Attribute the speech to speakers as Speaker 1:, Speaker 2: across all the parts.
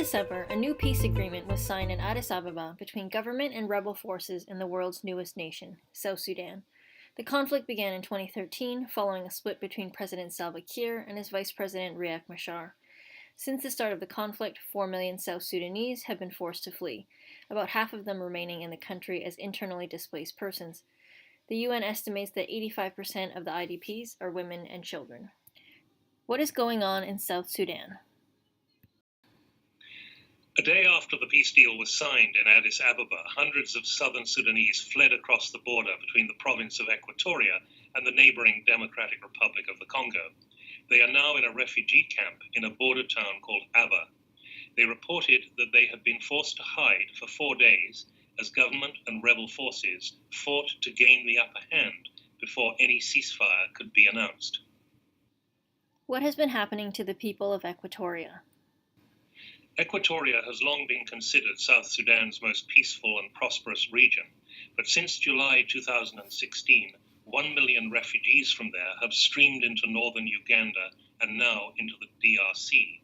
Speaker 1: mid-December, a new peace agreement was signed in Addis Ababa between government and rebel forces in the world's newest nation, South Sudan. The conflict began in 2013 following a split between President Salva Kiir and his Vice President Riek Machar. Since the start of the conflict, 4 million South Sudanese have been forced to flee, about half of them remaining in the country as internally displaced persons. The UN estimates that 85% of the IDPs are women and children. What is going on in South Sudan?
Speaker 2: A day after the peace deal was signed in Addis Ababa, hundreds of southern Sudanese fled across the border between the province of Equatoria and the neighboring Democratic Republic of the Congo. They are now in a refugee camp in a border town called Aba. They reported that they had been forced to hide for 4 days as government and rebel forces fought to gain the upper hand before any ceasefire could be announced.
Speaker 1: What has been happening to the people of Equatoria?
Speaker 2: Equatoria has long been considered South Sudan's most peaceful and prosperous region, but since July 2016, 1 million refugees from there have streamed into northern Uganda and now into the DRC.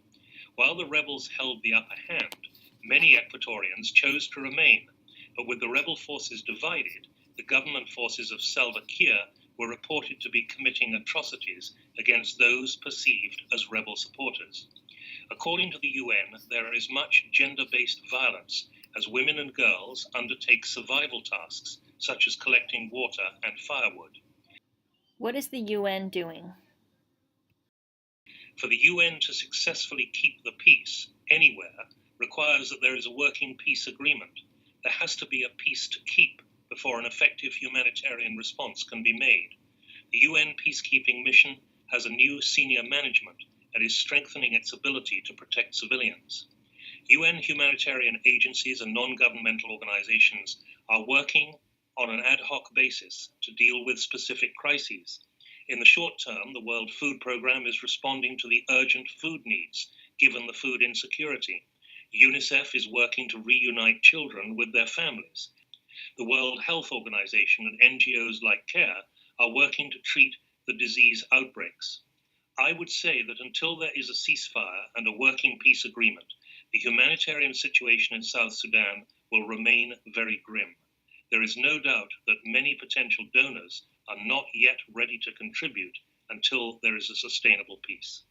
Speaker 2: While the rebels held the upper hand, many Equatorians chose to remain, but with the rebel forces divided, the government forces of Salva Kiir were reported to be committing atrocities against those perceived as rebel supporters. According to the UN, there is much gender-based violence as women and girls undertake survival tasks such as collecting water and firewood.
Speaker 1: What is the UN doing?
Speaker 2: For the UN to successfully keep the peace anywhere requires that there is a working peace agreement. There has to be a peace to keep before an effective humanitarian response can be made. The UN peacekeeping mission has a new senior management and is strengthening its ability to protect civilians. UN humanitarian agencies and non-governmental organizations are working on an ad hoc basis to deal with specific crises. In the short term, the World Food Programme is responding to the urgent food needs, given the food insecurity. UNICEF is working to reunite children with their families. The World Health Organization and NGOs like CARE are working to treat the disease outbreaks. I would say that until there is a ceasefire and a working peace agreement, the humanitarian situation in South Sudan will remain very grim. There is no doubt that many potential donors are not yet ready to contribute until there is a sustainable peace.